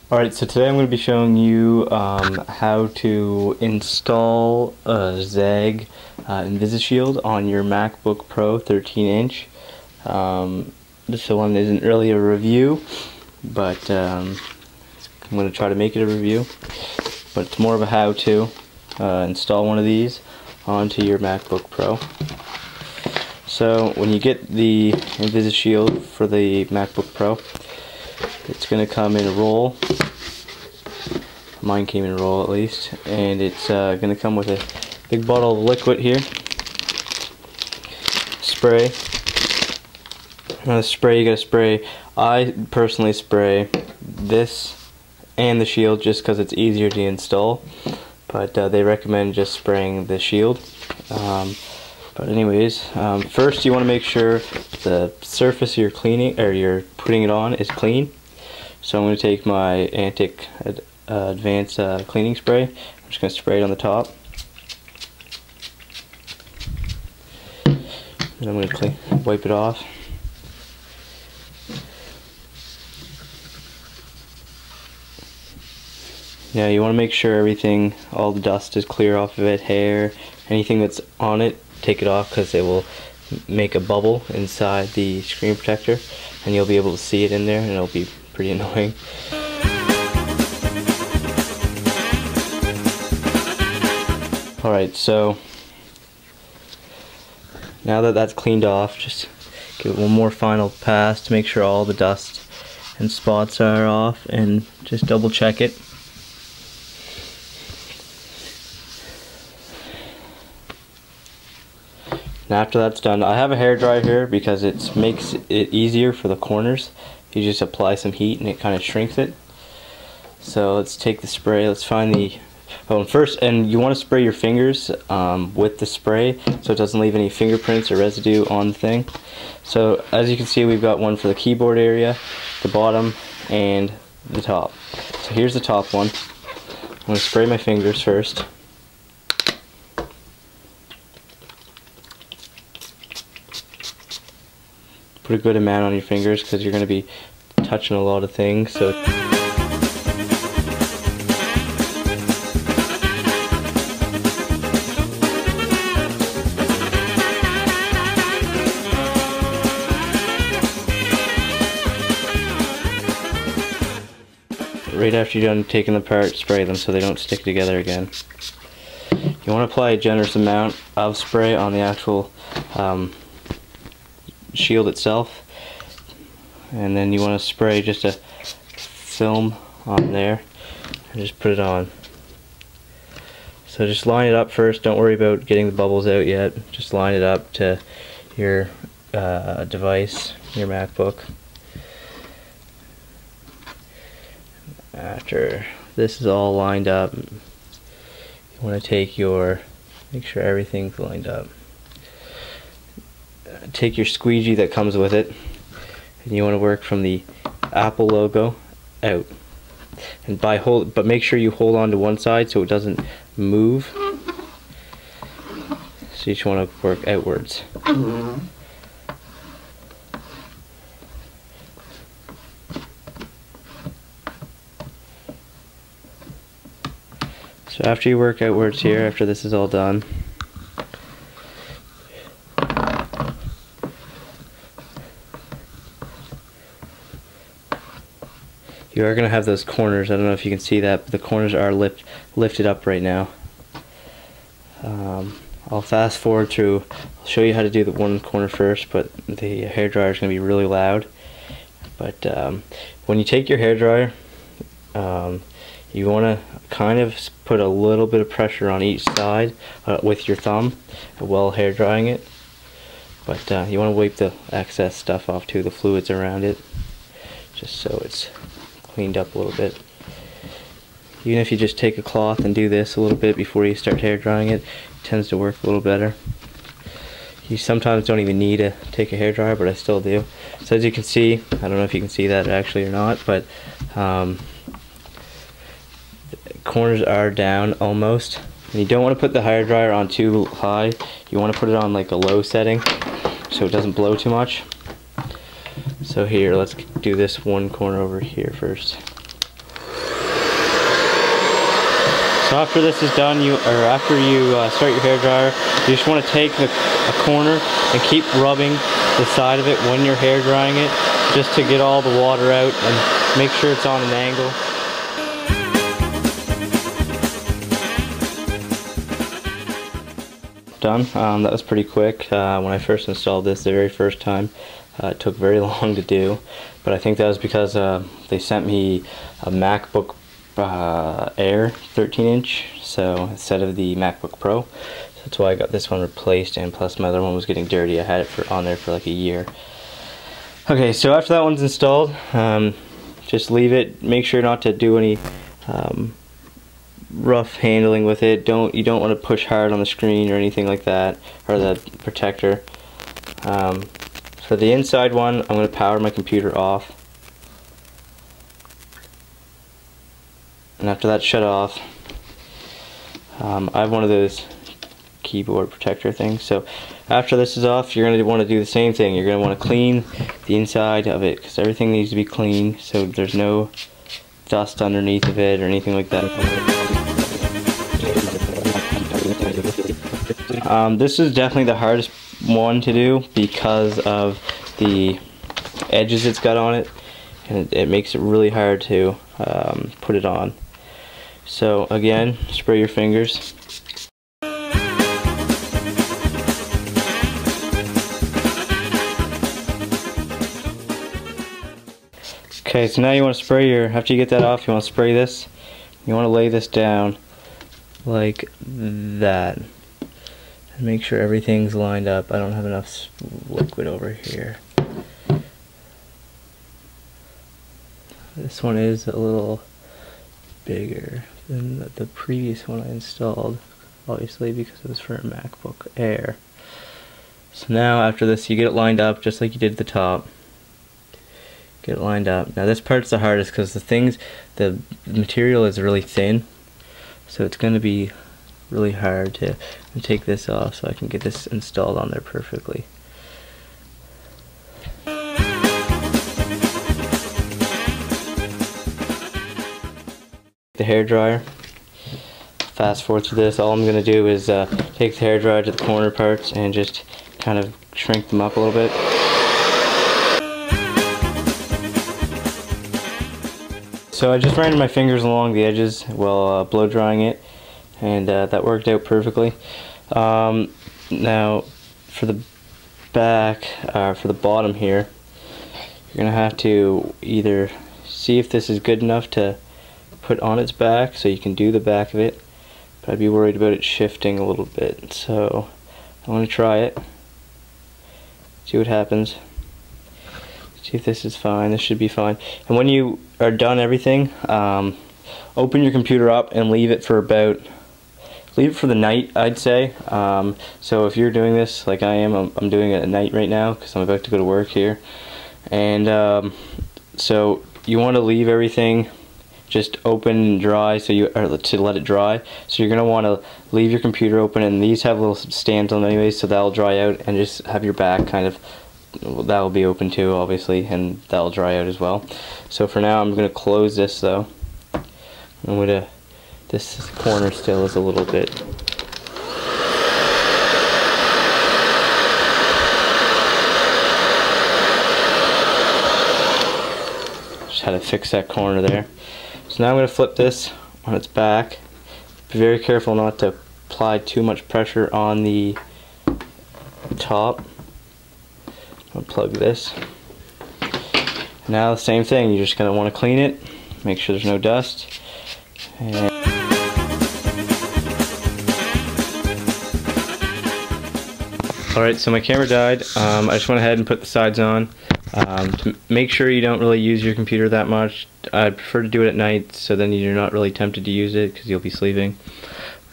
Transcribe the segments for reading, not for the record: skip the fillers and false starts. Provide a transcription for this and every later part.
Alright, so today I'm going to be showing you how to install a ZAG InvisibleShield on your MacBook Pro 13-inch. This one isn't really a review, but I'm going to try to make it a review. But it's more of a how-to install one of these onto your MacBook Pro. So when you get the InvisibleShield for the MacBook Pro, it's going to come in a roll. Mine came in a roll at least, and it's going to come with a big bottle of liquid here. Spray. Now the spray, you gotta spray. I personally spray this and the shield just because it's easier to install, but they recommend just spraying the shield. But anyways, first you want to make sure the surface you're cleaning or you're putting it on is clean. So I'm going to take my Antic Advanced cleaning spray. I'm just going to spray it on the top. And I'm going to wipe it off. Now you want to make sure everything, all the dust is clear off of it, hair, anything that's on it, take it off because it will make a bubble inside the screen protector and you'll be able to see it in there and it'll be pretty annoying. Alright, so now that that's cleaned off, just give it one more final pass to make sure all the dust and spots are off, and just double check it. And after that's done, I have a hairdryer here because it makes it easier for the corners. You just apply some heat and it kind of shrinks it. So let's take the spray. Let's find the and you want to spray your fingers with the spray so it doesn't leave any fingerprints or residue on the thing. So as you can see, we've got one for the keyboard area, the bottom, and the top. So here's the top one. I'm going to spray my fingers first. Put a good amount on your fingers because you're going to be touching a lot of things. So right after you're done taking them apart, spray them so they don't stick together again. You want to apply a generous amount of spray on the actual shield itself, and then you want to spray just a film on there and just put it on. So just line it up first, don't worry about getting the bubbles out yet, just line it up to your device, your MacBook. After this is all lined up, you want to take make sure everything's lined up. Take your squeegee that comes with it, and you want to work from the Apple logo out. And but make sure you hold on to one side so it doesn't move. So you just want to work outwards. So after you work outwards here, after this is all done, you are going to have those corners. I don't know if you can see that, but the corners are lifted up right now. I'll fast forward through. I'll show you how to do the one corner first, but the hairdryer is going to be really loud. But when you take your hairdryer, you want to kind of put a little bit of pressure on each side with your thumb while hair drying it. But you want to wipe the excess stuff off too, the fluids around it, just so it's cleaned up a little bit. Even if you just take a cloth and do this a little bit before you start hair drying it, it tends to work a little better. You sometimes don't even need to take a hair dryer, but I still do. So as you can see, I don't know if you can see that actually or not, but corners are down almost. And you don't want to put the hair dryer on too high. You want to put it on like a low setting so it doesn't blow too much. So here, let's do this one corner over here first. So after this is done, after you start your hairdryer, you just want to take a corner and keep rubbing the side of it when you're hair drying it, just to get all the water out and make sure it's on an angle. Done. That was pretty quick. When I first installed this the very first time, it took very long to do, but I think that was because they sent me a MacBook Air 13-inch, so instead of the MacBook Pro. So that's why I got this one replaced, and plus my other one was getting dirty. I had it on there for like a year. Okay, so after that one's installed, just leave it. Make sure not to do any rough handling with it. You don't want to push hard on the screen or anything like that, or the protector. For the inside one, I'm going to power my computer off. And after that's shut off, I have one of those keyboard protector things. So after this is off, you're going to want to do the same thing. You're going to want to clean the inside of it, because everything needs to be clean so there's no dust underneath of it or anything like that. This is definitely the hardest one to do because of the edges it's got on it, and it makes it really hard to put it on. So again, spray your fingers. Okay, so now you want to spray after you get that off, you want to spray this. You want to lay this down like that. And make sure everything's lined up. I don't have enough liquid over here. This one is a little bigger than the previous one I installed, obviously because it was for a MacBook Air. So now after this, you get it lined up just like you did at the top. Get it lined up. Now this part's the hardest because the material is really thin, so it's going to be really hard to take this off so I can get this installed on there perfectly. The hair dryer. Fast forward through this. All I'm going to do is take the hair dryer to the corner parts and just kind of shrink them up a little bit. So I just ran my fingers along the edges while blow drying it, and that worked out perfectly. Now for the back, for the bottom here, you're going to have to either see if this is good enough to put on its back so you can do the back of it, but I'd be worried about it shifting a little bit. So I want to try it, see what happens, see if this is fine. This should be fine. And when you are done everything, open your computer up and leave it for the night, I'd say. So if you're doing this like I am, I'm doing it at night right now because I'm about to go to work here, and so you want to leave everything just open and dry, to let it dry. So you're going to want to leave your computer open, and these have little stands on anyway, so that'll dry out, and just have your back kind of, that'll be open too obviously, and that'll dry out as well. So for now I'm going to close this though. This corner still is a little bit. Just had to fix that corner there. So now I'm going to flip this on its back. Be very careful not to apply too much pressure on the top. Unplug this. Now the same thing, you're just going to want to clean it, make sure there's no dust. And alright, so my camera died. I just went ahead and put the sides on. To make sure you don't really use your computer that much, I'd prefer to do it at night, so then you're not really tempted to use it because you'll be sleeping.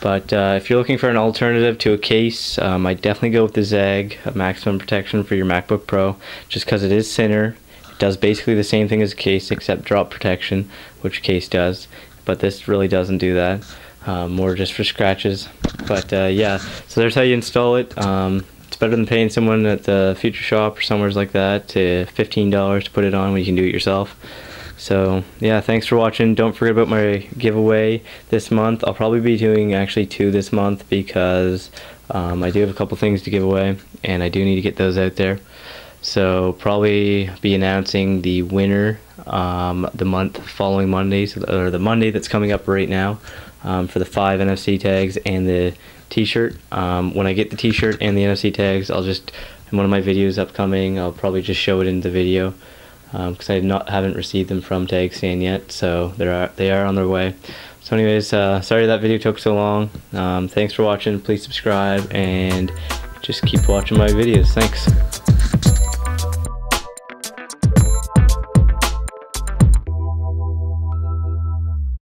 But if you're looking for an alternative to a case, I'd definitely go with the ZAG, a maximum protection for your MacBook Pro, just because it is thinner. It does basically the same thing as a case except drop protection, which case does, but this really doesn't do that. More just for scratches. But yeah, so there's how you install it. It's better than paying someone at the Future Shop or somewhere like that to $15 to put it on when you can do it yourself. So yeah, thanks for watching. Don't forget about my giveaway this month. I'll probably be doing actually 2 this month because I do have a couple things to give away and I do need to get those out there. So probably be announcing the winner the following Mondays, or the Monday that's coming up right now, for the 5 NFC tags and the t-shirt. When I get the t-shirt and the NFC tags, I'll just, in one of my videos upcoming, I'll probably just show it in the video, because I haven't received them from TagScan yet, so they are on their way. So anyways, sorry that video took so long. Thanks for watching. Please subscribe and just keep watching my videos. Thanks.